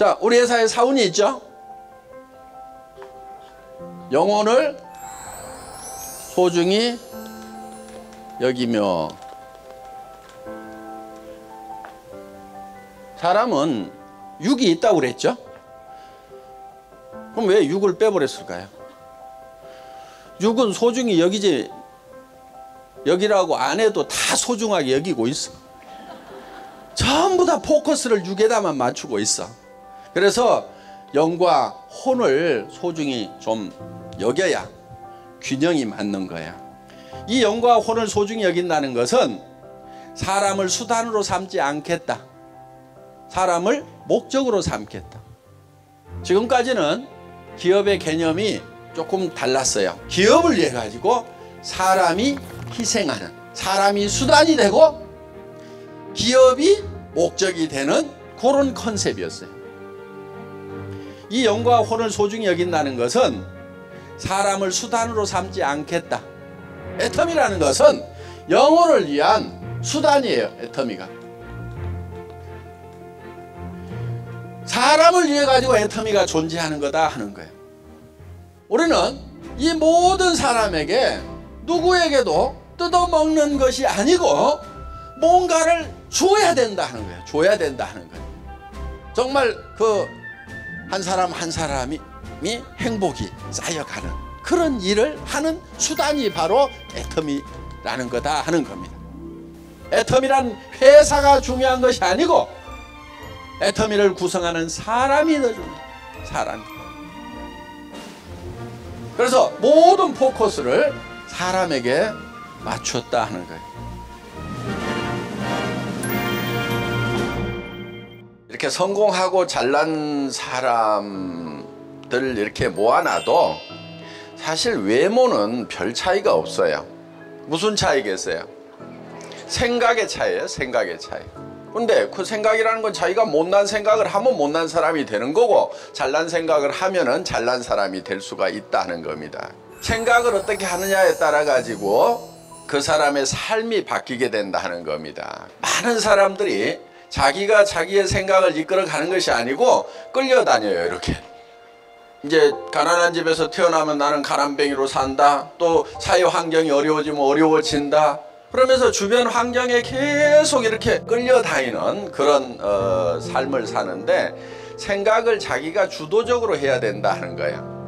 자, 우리 회사에 사운이 있죠? 영혼을 소중히 여기며. 사람은 육이 있다고 그랬죠? 그럼 왜 육을 빼버렸을까요? 육은 소중히 여기라고 안 해도 다 소중하게 여기고 있어. 전부 다 포커스를 육에다만 맞추고 있어. 그래서 영과 혼을 소중히 좀 여겨야 균형이 맞는 거야. 이 영과 혼을 소중히 여긴다는 것은 사람을 수단으로 삼지 않겠다. 사람을 목적으로 삼겠다. 지금까지는 기업의 개념이 조금 달랐어요. 기업을 위해 가지고 사람이 희생하는, 사람이 수단이 되고 기업이 목적이 되는 그런 컨셉이었어요. 이 영과 혼을 소중히 여긴다는 것은 사람을 수단으로 삼지 않겠다. 애터미라는 것은 영혼을 위한 수단이에요. 애터미가 사람을 위해 가지고 애터미가 존재하는 거다 하는 거예요. 우리는 이 모든 사람에게 누구에게도 뜯어먹는 것이 아니고 뭔가를 줘야 된다 하는 거예요. 줘야 된다 하는 거예요. 정말 한 사람 한 사람이 행복이 쌓여가는 그런 일을 하는 수단이 바로 애터미라는 거다 하는 겁니다. 애터미란 회사가 중요한 것이 아니고 애터미를 구성하는 사람이 더 중요해요. 사람이. 그래서 모든 포커스를 사람에게 맞췄다 하는 거예요. 이렇게 성공하고 잘난 사람들 이렇게 모아놔도 사실 외모는 별 차이가 없어요. 무슨 차이겠어요? 생각의 차이예요. 생각의 차이. 근데 그 생각이라는 건 자기가 못난 생각을 하면 못난 사람이 되는 거고 잘난 생각을 하면은 잘난 사람이 될 수가 있다는 겁니다. 생각을 어떻게 하느냐에 따라 가지고 그 사람의 삶이 바뀌게 된다는 겁니다. 많은 사람들이 자기가 자기의 생각을 이끌어가는 것이 아니고 끌려다녀요. 이렇게 이제 가난한 집에서 태어나면 나는 가난뱅이로 산다. 또 사회 환경이 어려워지면 어려워진다. 그러면서 주변 환경에 계속 이렇게 끌려다니는 그런 삶을 사는데 생각을 자기가 주도적으로 해야 된다 하는 거예요.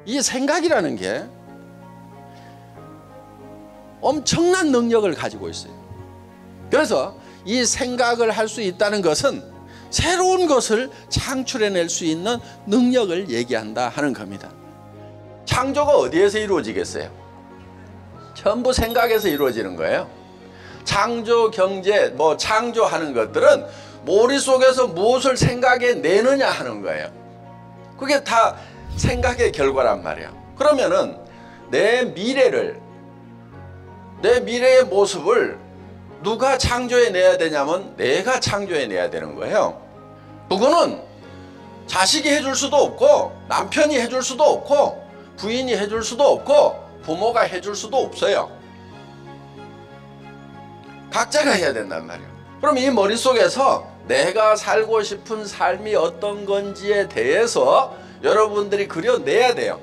이 생각이라는 게 엄청난 능력을 가지고 있어요. 그래서 이 생각을 할 수 있다는 것은 새로운 것을 창출해낼 수 있는 능력을 얘기한다 하는 겁니다. 창조가 어디에서 이루어지겠어요? 전부 생각에서 이루어지는 거예요. 창조, 경제, 창조하는 것들은 머릿속에서 무엇을 생각해 내느냐 하는 거예요. 그게 다 생각의 결과란 말이에요. 그러면은 내 미래의 모습을 누가 창조해내야 되냐면 내가 창조해내야 되는 거예요. 그거는 자식이 해줄 수도 없고 남편이 해줄 수도 없고 부인이 해줄 수도 없고 부모가 해줄 수도 없어요. 각자가 해야 된단 말이에요. 그럼 이 머릿속에서 내가 살고 싶은 삶이 어떤 건지에 대해서 여러분들이 그려내야 돼요.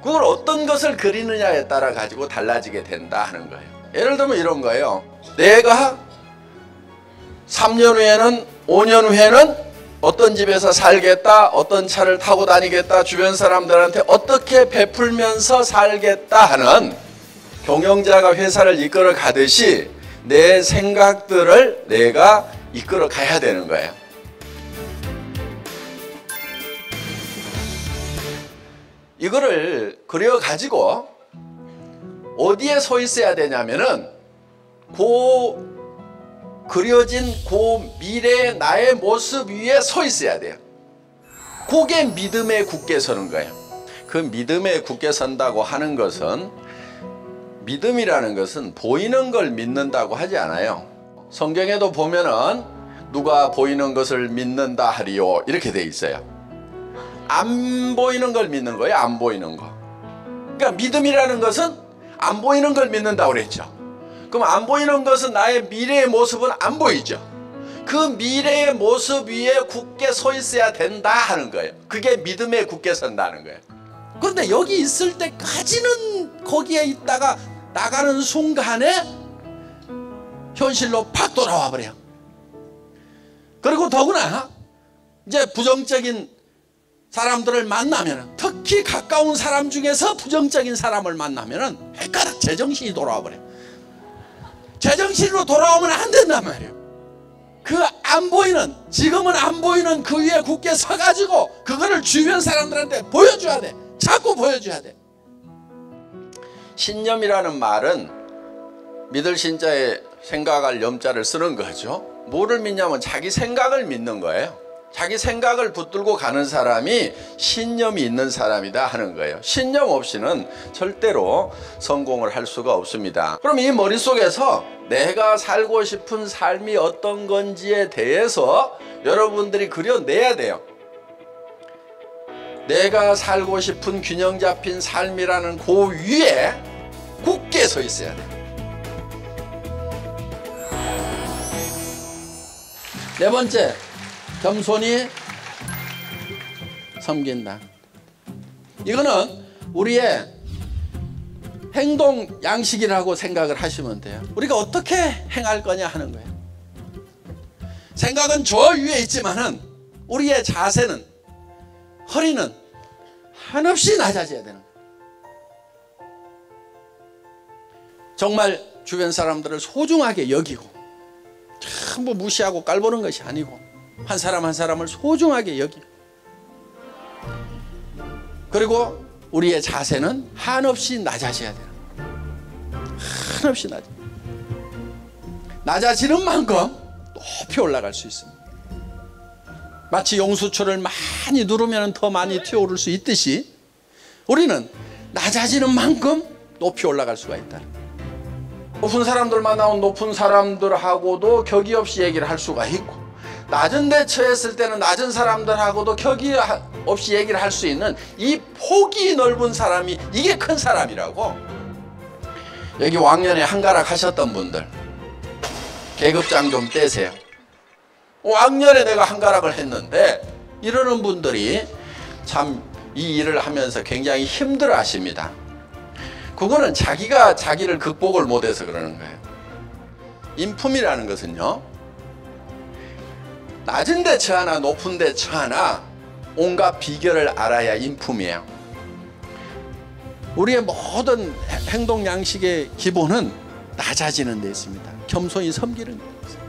그걸 어떤 것을 그리느냐에 따라 가지고 달라지게 된다 하는 거예요. 예를 들면 이런 거예요. 내가 3년 후에는 5년 후에는 어떤 집에서 살겠다, 어떤 차를 타고 다니겠다, 주변 사람들한테 어떻게 베풀면서 살겠다 하는 경영자가 회사를 이끌어 가듯이 내 생각들을 내가 이끌어 가야 되는 거예요. 이거를 그려 가지고 어디에 서 있어야 되냐면은 그려진 미래의 나의 모습 위에 서 있어야 돼요. 그게 믿음에 굳게 서는 거예요. 그 믿음에 굳게 선다고 하는 것은, 믿음이라는 것은 보이는 걸 믿는다고 하지 않아요. 성경에도 보면은 누가 보이는 것을 믿는다 하리요 이렇게 돼 있어요. 안 보이는 걸 믿는 거예요. 안 보이는 거. 그러니까 믿음이라는 것은 안 보이는 걸 믿는다고 그랬죠. 그럼 안 보이는 것은 나의 미래의 모습은 안 보이죠. 그 미래의 모습 위에 굳게 서 있어야 된다 하는 거예요. 그게 믿음에 굳게 선다는 거예요. 그런데 여기 있을 때까지는 거기에 있다가 나가는 순간에 현실로 팍 돌아와 버려요. 그리고 더구나 이제 부정적인 사람들을 만나면, 특히 가까운 사람 중에서 부정적인 사람을 만나면 헷갈려 제정신이 돌아와 버려요. 제정신으로 돌아오면 안 된단 말이에요. 그 안 보이는, 지금은 안 보이는 그 위에 굳게 서가지고 그거를 주변 사람들한테 보여줘야 돼. 자꾸 보여줘야 돼. 신념이라는 말은 믿을 신자에 생각할 염자를 쓰는 거죠. 뭐를 믿냐면 자기 생각을 믿는 거예요. 자기 생각을 붙들고 가는 사람이 신념이 있는 사람이다 하는 거예요. 신념 없이는 절대로 성공을 할 수가 없습니다. 그럼 이 머릿속에서 내가 살고 싶은 삶이 어떤 건지에 대해서 여러분들이 그려내야 돼요. 내가 살고 싶은 균형 잡힌 삶이라는 그 위에 굳게 서 있어야 돼요. 네 번째, 겸손히 섬긴다. 이거는 우리의 행동 양식이라고 생각을 하시면 돼요. 우리가 어떻게 행할 거냐 하는 거예요. 생각은 저 위에 있지만은 우리의 자세는, 허리는 한없이 낮아져야 되는 거예요. 정말 주변 사람들을 소중하게 여기고, 전부 무시하고 깔보는 것이 아니고 한 사람 한 사람을 소중하게 여기고, 그리고 우리의 자세는 한없이 낮아져야 되는 거예요. 한없이 낮아지는 만큼 높이 올라갈 수 있습니다. 마치 용수철을 많이 누르면 더 많이 튀어오를 수 있듯이 우리는 낮아지는 만큼 높이 올라갈 수가 있다. 높은 사람들 만나면 높은 사람들하고도 격이 없이 얘기를 할 수가 있고, 낮은 데 처했을 때는 낮은 사람들하고도 격이 없이 얘기를 할 수 있는 이 폭이 넓은 사람이, 이게 큰 사람이라고. 여기 왕년에 한가락 하셨던 분들 계급장 좀 떼세요. 왕년에 내가 한가락을 했는데, 이러는 분들이 참 이 일을 하면서 굉장히 힘들어 하십니다. 그거는 자기가 자기를 극복을 못해서 그러는 거예요. 인품이라는 것은요, 낮은 데 처하나 높은 데 처하나 온갖 비결을 알아야 인품이에요. 우리의 모든 행동 양식의 기본은 낮아지는 데 있습니다. 겸손히 섬기는 데 있습니다.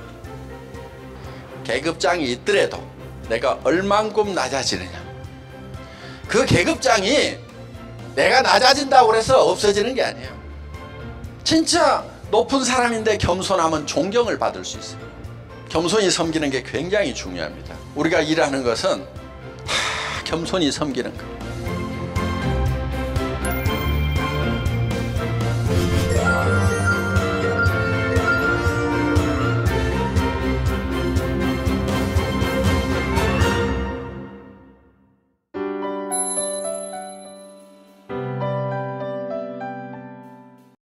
계급장이 있더라도 내가 얼만큼 낮아지느냐, 그 계급장이 내가 낮아진다고 해서 없어지는 게 아니에요. 진짜 높은 사람인데 겸손하면 존경을 받을 수 있어요. 겸손히 섬기는 게 굉장히 중요합니다. 우리가 일하는 것은 다 겸손히 섬기는 거예요.